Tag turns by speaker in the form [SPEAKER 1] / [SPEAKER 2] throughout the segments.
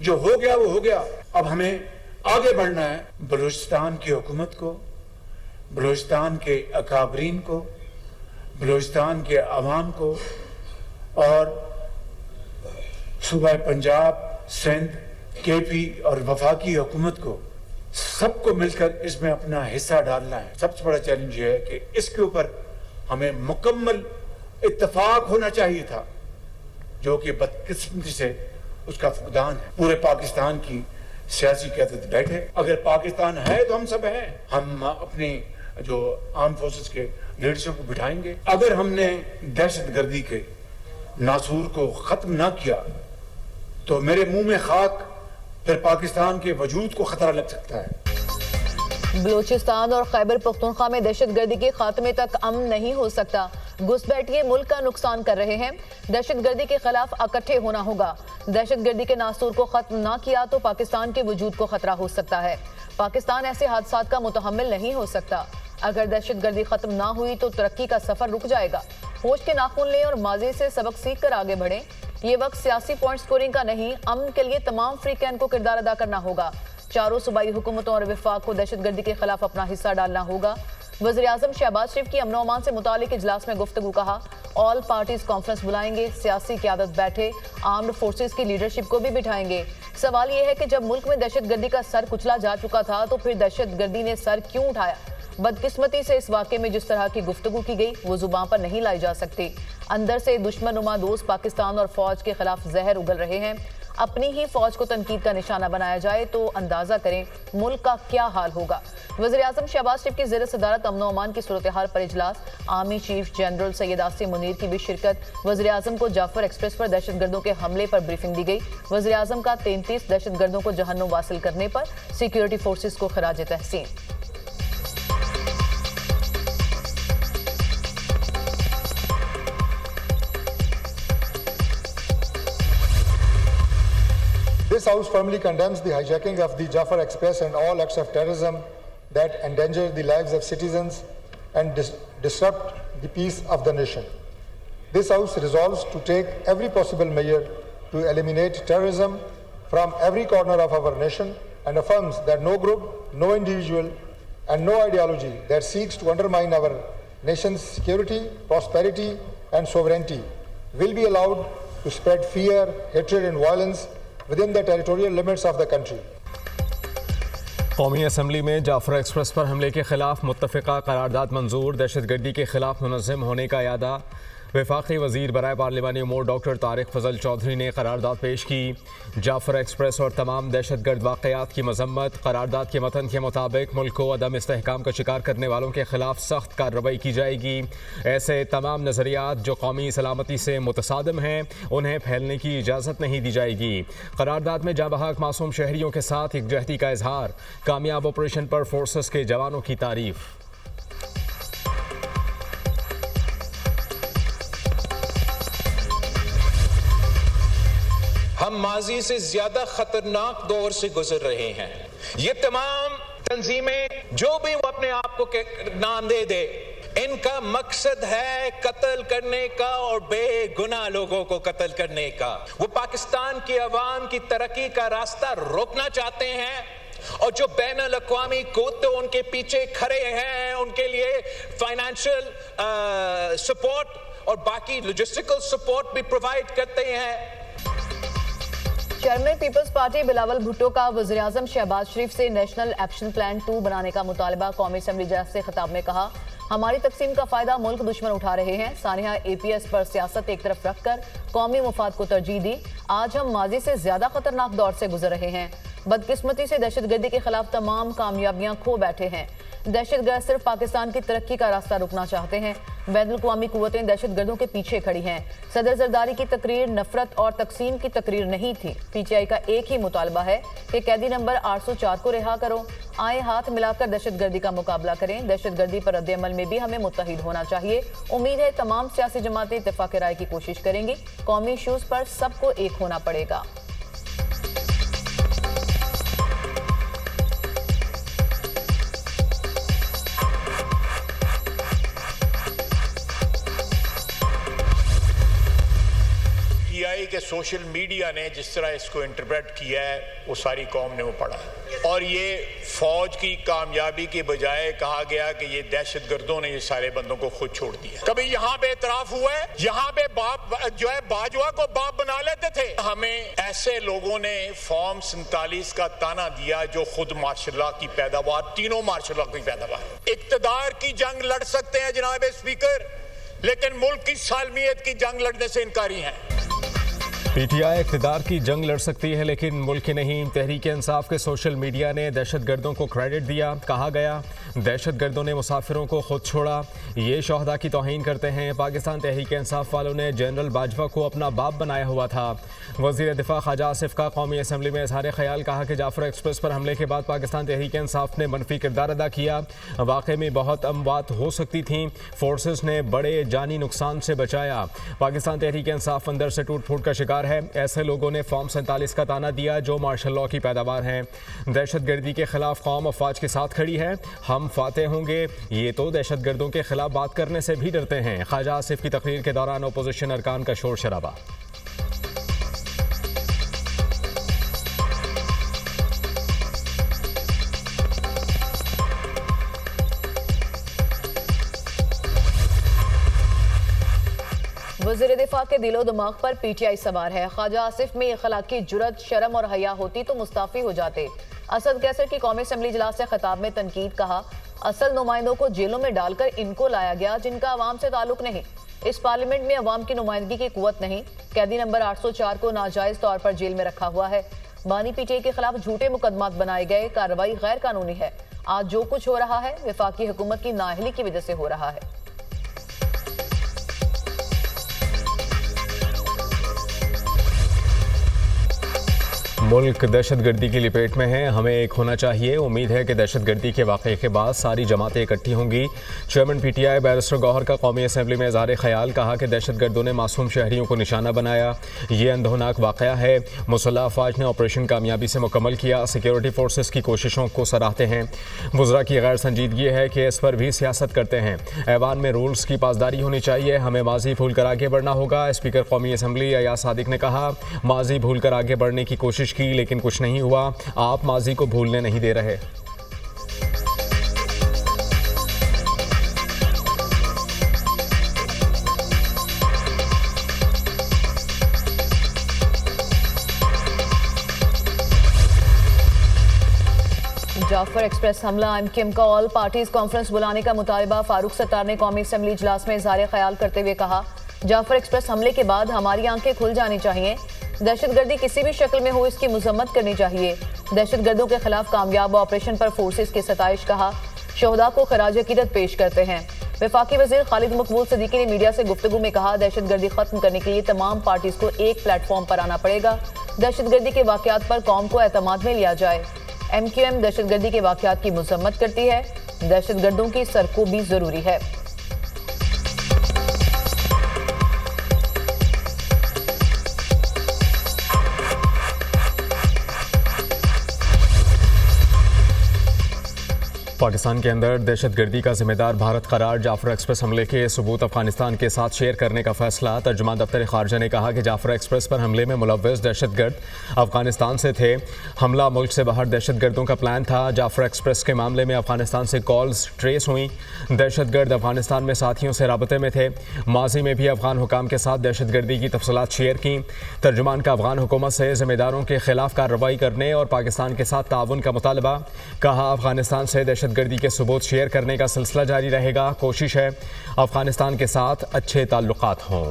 [SPEAKER 1] जो हो गया वो हो गया। अब हमें आगे बढ़ना है। बलूचिस्तान की हुकूमत को, बलूचिस्तान के अकाबरीन को, बलूचिस्तान के अवाम को और सूबा पंजाब, सिंध, केपी और वफाकी हुकूमत को, सबको मिलकर इसमें अपना हिस्सा डालना है। सबसे बड़ा चैलेंज ये है कि इसके ऊपर हमें मुकम्मल इत्तेफाक होना चाहिए था, जो कि बदकिस्मती से उसका फुकदान है। पूरे पाकिस्तान की सियासी क़यादत बैठे। अगर पाकिस्तान है तो हम सब हैं। हम अपनी जो आर्म फोर्सेस के लीडरशिप को बिठाएंगे। अगर हमने दहशतगर्दी के नासूर को खत्म ना किया तो मेरे मुंह में खाक, फिर पाकिस्तान के वजूद को खतरा लग सकता है।
[SPEAKER 2] बलूचिस्तान और खैबर पख्तूनख्वा में दहशतगर्दी के खात्मे तक अमन नहीं हो सकता। घुसपैठिए मुल्क का नुकसान कर रहे हैं। दहशतगर्दी के खिलाफ इकट्ठे होना होगा। दहशतगर्दी के नासूर को खत्म ना किया तो पाकिस्तान के वजूद को खतरा हो सकता है। पाकिस्तान ऐसे हादसात का मुतहम्मिल नहीं हो सकता। अगर दहशतगर्दी खत्म ना हुई तो तरक्की का सफर रुक जाएगा। होश के नाखून लें और माजी से सबक सीख कर आगे बढ़ें। ये वक्त सियासी पॉइंट स्कोरिंग का नहीं, अमन के लिए तमाम फ्रीकैन को किरदार अदा करना होगा। चारों सूबाई हुकूमतों और विफाक को दहशतगर्दी के खिलाफ अपना हिस्सा डालना होगा। वज़ीर-ए-आज़म शहबाज शरीफ की अमन अमान से मुतालिक इजलास में गुफ्तगू कहा, ऑल पार्टीज कॉन्फ्रेंस बुलाएंगे, सियासी क़यादत बैठे, आर्म्ड फोर्सेस की लीडरशिप को भी बिठाएंगे। सवाल यह है कि जब मुल्क में दहशतगर्दी का सर कुचला जा चुका था तो फिर दहशतगर्दी ने सर क्यों उठाया? बदकिस्मती से इस वाक़े में जिस तरह की गुफ्तगू की गई वो जुबान पर नहीं लाई जा सकती। अंदर से दुश्मनुमा दोस्त पाकिस्तान और फौज के खिलाफ जहर उगल रहे हैं। अपनी ही फौज को तनकीद का निशाना बनाया जाए तो अंदाजा करें मुल्क का क्या हाल होगा। वज़ीर-ए-आज़म शहबाज शरीफ की ज़ेर सदारत अमन अमान की सूरत हाल पर इजलास। Army chief general Syed Asim Munir की भी शिरकत। वज़ीर-ए-आज़म को जाफर एक्सप्रेस पर दहशतगर्दों के हमले पर ब्रीफिंग दी गई। वज़ीर-ए-आज़म का 33 दहशतगर्दों को जहन्नुम वासिल करने पर सिक्योरिटी फोर्सेस को खराज तहसीन।
[SPEAKER 3] This House firmly condemns the hijacking of the Jafar Express and all acts of terrorism that endanger the lives of citizens and disrupt the peace of the nation. This House resolves to take every possible measure to eliminate terrorism from every corner of our nation and affirms that no group, no individual, and no ideology that seeks to undermine our nation's security, prosperity, and sovereignty will be allowed to spread fear, hatred, and violence within the territorial limits of the country.
[SPEAKER 4] कौमी assembly में Jafar express पर हमले के खिलाफ मुत्तफ़िका करारदाद मंजूर। दहशतगर्दी के खिलाफ मुनज़्ज़म होने का यादा। वफाकी वज़ीर बराए पार्लिमानी उमूर डॉक्टर तारिक फजल चौधरी ने करारदाद पेश की। जाफर एक्सप्रेस और तमाम दहशतगर्द वाक़यात की मज़म्मत। करारदाद के मतन के मुताबिक मुल्क को अदम इस्तेहकाम का शिकार करने वालों के खिलाफ सख्त कार्रवाई की जाएगी। ऐसे तमाम नज़रियात जो कौमी सलामती से मुतसादिम हैं उन्हें फैलने की इजाज़त नहीं दी जाएगी। करारदाद में जाबहक मासूम शहरियों के साथ एकजहती का इजहार। कामयाब ऑपरेशन पर फोर्सेस के जवानों की तारीफ।
[SPEAKER 5] हम माजी से ज्यादा खतरनाक दौर से गुजर रहे हैं। ये तमाम तंजीमें जो भी वो अपने आप को नाम दे दे, इनका मकसद है कत्ल करने का और बेगुनाह लोगों को कत्ल करने का। वो पाकिस्तान की अवाम की तरक्की का रास्ता रोकना चाहते हैं और जो बैनुल अक़वामी कुव्वतें उनके पीछे खड़े हैं उनके लिए फाइनेंशियल सपोर्ट और बाकी लॉजिस्टिकल सपोर्ट भी प्रोवाइड करते हैं।
[SPEAKER 2] Chairman People's Party Bilawal Bhutto का वज़ीर-ए-आज़म शहबाज शरीफ से नेशनल एक्शन प्लान 2 बनाने का मुतालबा। कौमी असम्बली इजलास से खिताब में कहा, हमारी तकसीम का फायदा मुल्क दुश्मन उठा रहे हैं। सानिया APS पर सियासत एक तरफ रखकर कौमी मुफाद को तरजीह दी। आज हम माजी से ज्यादा खतरनाक दौर से गुजर रहे हैं। बदकिस्मती से दहशतगर्दी के खिलाफ तमाम कामयाबियां खो बैठे हैं। दहशतगर्द सिर्फ पाकिस्तान की तरक्की का रास्ता रुकना चाहते हैं। बैनुल अक़वामी कुव्वतें दहशतगर्दों के पीछे खड़ी हैं। सदर जरदारी की तकरीर नफरत और तकसीम की तकरीर नहीं थी। PTI का एक ही मुतालबा है कि कैदी नंबर 804 को रिहा करो। आए हाथ मिलाकर दहशतगर्दी का मुकाबला करें। दहशतगर्दी पर रद्द-ए-अमल में भी हमें मुत्तहिद होना चाहिए। उम्मीद है तमाम सियासी जमातें इत्तेफाक राय की कोशिश करेंगी। कौमी इशूज़ पर सबको एक होना पड़ेगा।
[SPEAKER 6] पीटीआई के सोशल मीडिया ने जिस तरह इसको इंटरप्रेट किया है वो सारी कौम ने वो पढ़ा और ये फौज की कामयाबी के बजाय कहा गया कि ये दहशतगर्दों ने ये सारे बंदों को खुद छोड़ दिया। कभी यहाँ पे इतराफ हुआ है, यहाँ पे बाप जो है बाजवा को बाप बना लेते थे। हमें ऐसे लोगों ने फॉर्म 47 का ताना दिया जो खुद मार्शल की पैदावार, तीनों मार्शल की पैदावार। इक्तदार की जंग लड़ सकते हैं जनाब स्पीकर, लेकिन मुल्क की सालमियत की जंग लड़ने से इनकारी हैं।
[SPEAKER 4] पीटीआई इक़्तिदार की जंग लड़ सकती है लेकिन मुल्क की नहीं। तहरीक इंसाफ के सोशल मीडिया ने दहशतगर्दों को क्रेडिट दिया। कहा गया दहशतगर्दों ने मुसाफिरों को खुद छोड़ा, ये शोहदा की तौहीन करते हैं। पाकिस्तान तहरीक इंसाफ वालों ने जनरल बाजवा को अपना बाप बनाया हुआ था। वज़ीर दिफा ख्वाजा आसिफ का कौमी असम्बली में इजहार ख्याल। कहा कि जाफर एक्सप्रेस पर हमले के बाद पाकिस्तान तहरीक इंसाफ ने मनफी किरदार अदा किया। वाक़े में बहुत अमवात हो सकती थीं, फोर्सेस ने बड़े जानी नुकसान से बचाया। पाकिस्तान तहरीक इंसाफ अंदर से टूट फूट का शिकार है। ऐसे लोगों ने फॉर्म 47 का ताना दिया जो मार्शल लॉ की पैदावार हैं। दहशतगर्दी के खिलाफ कौम अफवाज के साथ खड़ी है। हम फातेह होंगे, ये तो दहशतगर्दों के खिलाफ बात करने से भी डरते हैं। ख्वाजा आसिफ की तकरीर के दौरान अपोजिशन अरकान का शोर शराबा।
[SPEAKER 2] वज़ीर दिफा के दिलो दिमाग पर पीटीआई सवार है। ख्वाजा आसिफ में अखलाकी जुरत, शर्म और हया होती तो मुस्ताफी हो जाते। असद कैसर की कौमी असम्बली इजलास से खिताब में तनकीद। कहा असल नुमाइंदों को जेलों में डालकर इनको लाया गया जिनका अवाम से ताल्लुक नहीं। इस पार्लियामेंट में अवाम की नुमाइंदगी की कुव्वत नहीं। कैदी नंबर 804 को नाजायज तौर पर जेल में रखा हुआ है। बानी पीटीआई के खिलाफ झूठे मुकदमात बनाए गए। कार्रवाई गैर कानूनी है। आज जो कुछ हो रहा है वफाकी हुकूमत की नाअहली की वजह से हो रहा है।
[SPEAKER 4] मुल्क दहशतगर्दी की लपेट में है, हमें एक होना चाहिए। उम्मीद है कि दहशतगर्दी के वाक़े के बाद सारी जमातें इकट्ठी होंगी। चेयरमैन पीटीआई बैरिस्टर गौहर का कौमी असम्बली में इज़हार ख्याल। कहा कि दहशतगर्दों ने मासूम शहरियों को निशाना बनाया, ये अंधोनाक वाक़या है। मुसल्लह अफवाज ने ऑपरेशन कामयाबी से मुकम्मल किया। सिक्योरिटी फोर्सेस की कोशिशों को सराहते हैं। वज़रा की गैर संजीदगी है कि इस पर भी सियासत करते हैं। ऐवान में रूल्स की पासदारी होनी चाहिए। हमें माजी भूल कर आगे बढ़ना होगा। स्पीकर कौमी असम्बली अयाज सादिक ने कहा माजी भूल कर आगे बढ़ने की कोशिश की लेकिन कुछ नहीं हुआ। आप माजी को भूलने नहीं दे रहे।
[SPEAKER 2] जाफर एक्सप्रेस हमला, एमक्यूएम का ऑल पार्टीज कॉन्फ्रेंस बुलाने का मुतालबा। फारूक सत्तार ने कौमी असम्बली इजलास में इजहार ख्याल करते हुए कहा जाफर एक्सप्रेस हमले के बाद हमारी आंखें खुल जानी चाहिए। दहशतगर्दी किसी भी शक्ल में हो इसकी मजम्मत करनी चाहिए। दहशतगर्दों के खिलाफ कामयाब ऑपरेशन पर फोर्सेस की सताइश। कहा शोहदा को खराज अकीदत पेश करते हैं। वफाकी वजीर खालिद मकबूल सदीकी ने मीडिया से गुफ्तगू में कहा दहशतगर्दी खत्म करने के लिए तमाम पार्टीज को एक प्लेटफॉर्म पर आना पड़ेगा। दहशतगर्दी के वाकयात पर कौम को एतमाद में लिया जाए। एमक्यूएम दहशतगर्दी के वाकयात की मजम्मत करती है। दहशतगर्दों की सरकोबी जरूरी है।
[SPEAKER 4] पाकिस्तान के अंदर दहशतगर्दी का जिम्मेदार भारत करार। जाफर एक्सप्रेस हमले के सबूत अफगानिस्तान के साथ शेयर करने का फैसला। तर्जुमान दफ्तर खारजा ने कहा कि जाफर एक्सप्रेस पर हमले में मुलव्वस दहशतगर्द अफगानिस्तान से थे। हमला मुल्क से बाहर दहशतगर्दों का प्लान था। जाफर एक्सप्रेस के मामले में अफगानिस्तान से कॉल्स ट्रेस हुई। दहशतगर्द अफगानिस्तान में साथियों से राबते में थे। माजी में भी अफगान हुकाम के साथ दहशतगर्दी की तफसीलात शेयर की। तर्जुमान का अफगान हुकूमत से जिम्मेदारों के खिलाफ कार्रवाई करने और पाकिस्तान के साथ ताउन का मुतालबा। कहा अफगानिस्तान से दहशतगर्दी के सबूत शेयर करने का सिलसिला जारी रहेगा। कोशिश है अफगानिस्तान के साथ अच्छे ताल्लुकात हों।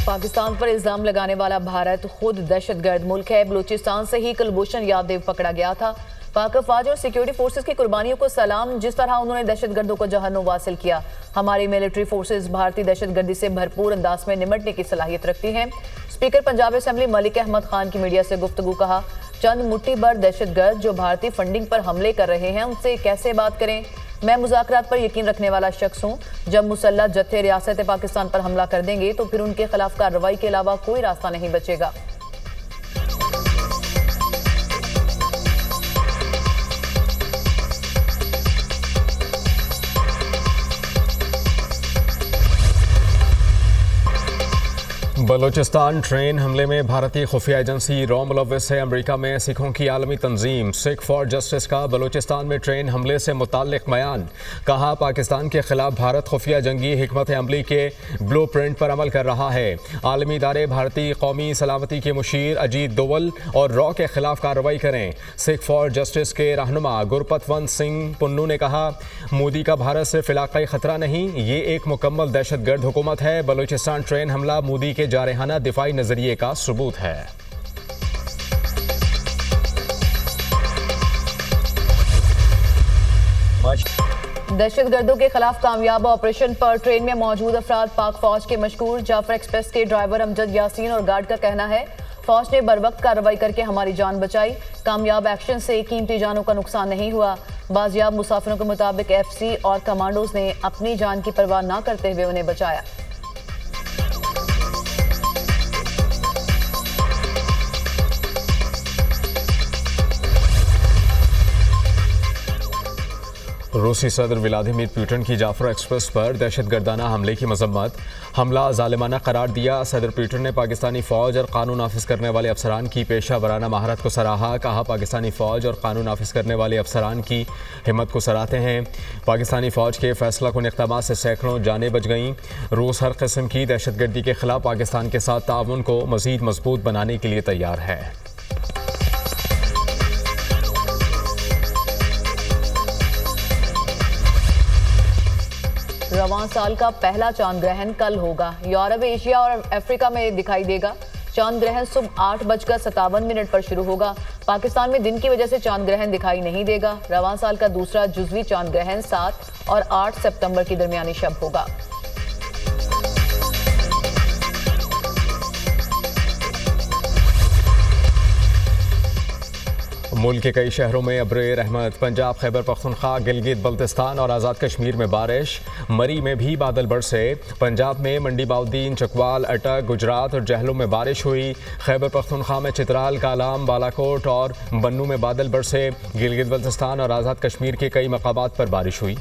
[SPEAKER 2] पाकिस्तान पर इल्जाम लगाने वाला भारत खुद दहशतगर्द मुल्क है। बलूचिस्तान से ही कुलभूषण यादव पकड़ा गया था। पाक फौज और सिक्योरिटी फोर्सेस की कुर्बानियों को सलाम। जिस तरह उन्होंने दहशतगर्दों को जहन्नुम वासिल किया। हमारी मिलिट्री फोर्सेस भारतीय दहशतगर्दी से भरपूर अंदाज में निमटने की सलाहियत रखती हैं। स्पीकर पंजाब असेंबली मलिक अहमद खान की मीडिया से गुफ्तगू। कहा चंद मुट्ठी भर दहशतगर्द जो भारतीय फंडिंग पर हमले कर रहे हैं उनसे कैसे बात करें। मैं मुज़ाकरात पर यकीन रखने वाला शख्स हूँ। जब मुसल्लह जत्थे रियासत पाकिस्तान पर हमला कर देंगे तो फिर उनके खिलाफ कार्रवाई के अलावा कोई रास्ता नहीं बचेगा।
[SPEAKER 4] बलूचिस्तान ट्रेन हमले में भारतीय खुफिया एजेंसी रॉ मुलव्विस है। अमेरिका में सिखों की आलमी तंजीम सिख फॉर जस्टिस का बलूचिस्तान में ट्रेन हमले से मुताल्लिक बयान। कहा, पाकिस्तान के खिलाफ भारत खुफिया जंगी हिकमत अमली के ब्लू प्रिंट पर अमल कर रहा है। आलमी इदारे भारतीय कौमी सलामती के मुशीर अजीत दोवल और रॉ के खिलाफ कार्रवाई करें। सिख फॉर जस्टिस के रहनुमा गुरपतवंत सिंह पुन्नू ने कहा, मोदी का भारत सिर्फ इलाकाई खतरा नहीं, ये एक मुकम्मल दहशतगर्द हुकूमत है। बलूचिस्तान ट्रेन हमला मोदी के जारहाना दिफाई नजरिए का सबूत है।
[SPEAKER 2] दहशतगर्दों के खिलाफ कामयाब ऑपरेशन पर ट्रेन में मौजूद अफराद पाक फौज के मशकूर। जाफर एक्सप्रेस के ड्राइवर अमजद यासीन और गार्ड का कहना है, फौज ने बरवक्त कार्रवाई करके हमारी जान बचाई। कामयाब एक्शन से कीमती जानों का नुकसान नहीं हुआ। बाजियाब मुसाफिरों के मुताबिक एफसी और कमांडोज ने अपनी जान की परवाह न करते हुए उन्हें बचाया।
[SPEAKER 4] रूसी सदर व्लादिमीर पुतिन की जाफर एक्सप्रेस पर दहशतगर्दाना हमले की मजम्मत। हमला जालिमाना करार दिया। सदर पुतिन ने पाकिस्तानी फ़ौज और कानून नाफिज करने वाले अफसरान की पेशा वराना महारत को सराहा। कहा, पाकिस्तानी फ़ौज और कानून नाफिज करने वाले अफसरान की हिम्मत को सराहते हैं। पाकिस्तानी फ़ौज के फैसला कुन इक़दामात से सैकड़ों जानें बच गईं। रूस हर किस्म की दहशतगर्दी के खिलाफ पाकिस्तान के साथ ताउन को मज़ीद मजबूत बनाने के लिए तैयार है।
[SPEAKER 2] रवां साल का पहला चांद ग्रहण कल होगा। यूरोप, एशिया और अफ्रीका में दिखाई देगा। चांद ग्रहण सुबह 8:57 पर शुरू होगा। पाकिस्तान में दिन की वजह से चांद ग्रहण दिखाई नहीं देगा। रवां साल का दूसरा जुज़वी चांद ग्रहण 7 और 8 सितंबर की दरमियानी शब होगा।
[SPEAKER 4] मुल्क के कई शहरों में अब्रे रहमत। पंजाब, खैबर पख्तूनख्वा, गिलगित बल्तिस्तान और आज़ाद कश्मीर में बारिश। मरी में भी बादल बरसे। पंजाब में मंडी बाउद्दीन, चकवाल, अटक, गुजरात और जहलों में बारिश हुई। खैबर पख्तूनख्वा में चित्राल, कालाम, बालाकोट और बन्नू में बादल बरसे। गिलगित बल्तिस्तान और आज़ाद कश्मीर के कई मकामात पर बारिश हुई।